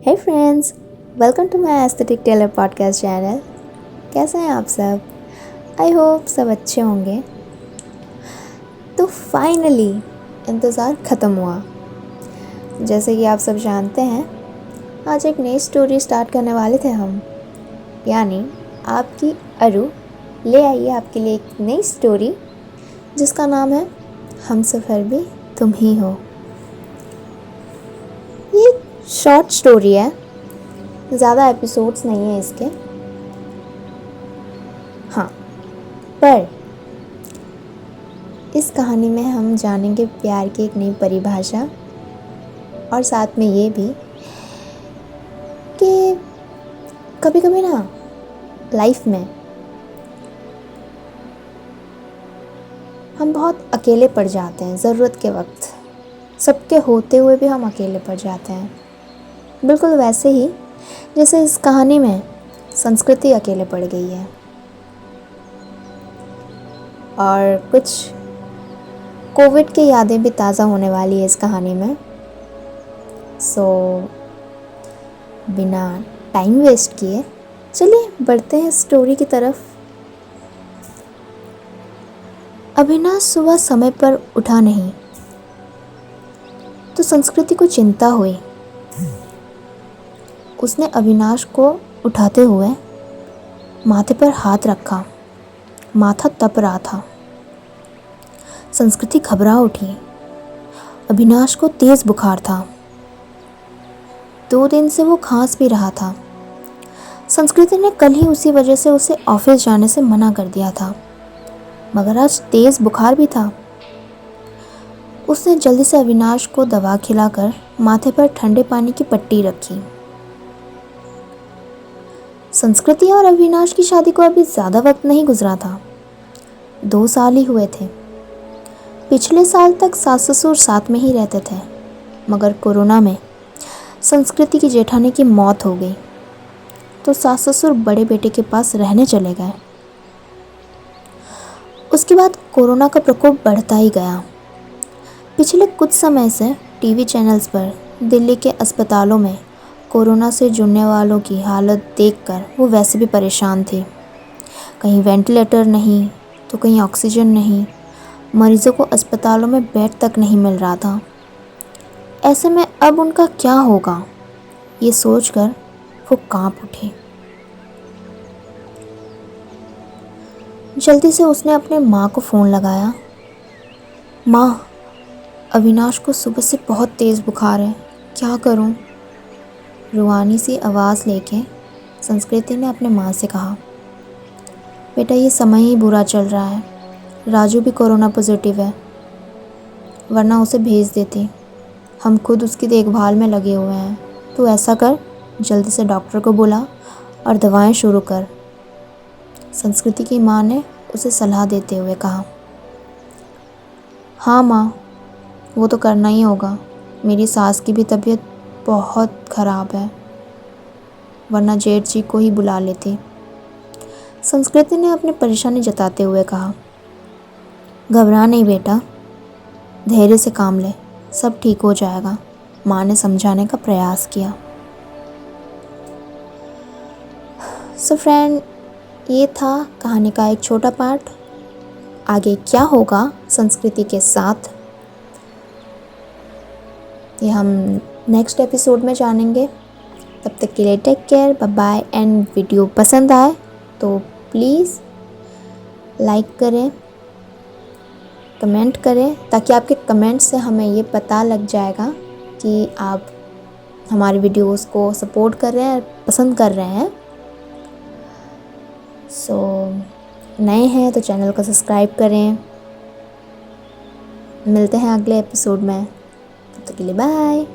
Hey friends, welcome to my aesthetic tailor podcast channel. कैसे हैं आप सब? आई होप सब अच्छे होंगे। तो फाइनली इंतज़ार ख़त्म हुआ। जैसे कि आप सब जानते हैं, आज एक नई स्टोरी स्टार्ट करने वाले थे हम, यानी आपकी अरु ले आई है आपके लिए एक नई स्टोरी जिसका नाम है हमसफ़र भी तुम ही हो। ये शॉर्ट स्टोरी है, ज़्यादा एपिसोड्स नहीं है इसके। हाँ, पर इस कहानी में हम जानेंगे प्यार की एक नई परिभाषा और साथ में ये भी कि कभी कभी ना लाइफ में हम बहुत अकेले पड़ जाते हैं। ज़रूरत के वक्त सबके होते हुए भी हम अकेले पड़ जाते हैं, बिल्कुल वैसे ही जैसे इस कहानी में संस्कृति अकेले पड़ गई है। और कुछ कोविड की यादें भी ताज़ा होने वाली है इस कहानी में। सो बिना टाइम वेस्ट किए चलिए बढ़ते हैं स्टोरी की तरफ। अविनाश सुबह समय पर उठा नहीं तो संस्कृति को चिंता हुई। उसने अविनाश को उठाते हुए माथे पर हाथ रखा। माथा तप रहा था। संस्कृति घबरा उठी। अविनाश को तेज बुखार था। 2 दिन से वो खांस भी रहा था। संस्कृति ने कल ही उसी वजह से उसे ऑफिस जाने से मना कर दिया था, मगर आज तेज बुखार भी था। उसने जल्दी से अविनाश को दवा खिलाकर माथे पर ठंडे पानी की पट्टी रखी। संस्कृति और अविनाश की शादी को अभी ज़्यादा वक्त नहीं गुजरा था। 2 साल ही हुए थे। पिछले साल तक सास ससुर साथ में ही रहते थे, मगर कोरोना में संस्कृति की जेठानी की मौत हो गई तो सास ससुर बड़े बेटे के पास रहने चले गए। उसके बाद कोरोना का प्रकोप बढ़ता ही गया। पिछले कुछ समय से टीवी चैनल्स पर दिल्ली के अस्पतालों में कोरोना से जुड़ने वालों की हालत देखकर वो वैसे भी परेशान थे। कहीं वेंटिलेटर नहीं तो कहीं ऑक्सीजन नहीं। मरीजों को अस्पतालों में बेड तक नहीं मिल रहा था। ऐसे में अब उनका क्या होगा, ये सोचकर वो कांप उठी। जल्दी से उसने अपने माँ को फ़ोन लगाया। माँ, अविनाश को सुबह से बहुत तेज़ बुखार है, क्या करूँ? रुआनी सी आवाज़ लेके संस्कृति ने अपने माँ से कहा, बेटा ये समय ही बुरा चल रहा है। राजू भी कोरोना पॉजिटिव है, वरना उसे भेज देती। हम खुद उसकी देखभाल में लगे हुए हैं। तो ऐसा कर, जल्दी से डॉक्टर को बुला और दवाएं शुरू कर। संस्कृति की माँ ने उसे सलाह देते हुए कहा। हाँ माँ, वो तो करना ही होगा। मेरी सास की भी तबीयत बहुत ख़राब है, वरना जेठ जी को ही बुला लेती। संस्कृति ने अपनी परेशानी जताते हुए कहा। घबरा नहीं बेटा, धैर्य से काम ले, सब ठीक हो जाएगा। माँ ने समझाने का प्रयास किया। सो फ्रेंड, ये था कहानी का एक छोटा पार्ट। आगे क्या होगा संस्कृति के साथ, ये हम नेक्स्ट एपिसोड में जानेंगे। तब तक के लिए take care, bye bye. And video पसंद आए तो प्लीज़ लाइक करें, कमेंट करें, ताकि आपके कमेंट से हमें ये पता लग जाएगा कि आप हमारे वीडियोस को सपोर्ट कर रहे हैं, पसंद कर रहे हैं। सो नए हैं तो चैनल को सब्सक्राइब करें। मिलते हैं अगले एपिसोड में, तब तक के लिए बाय।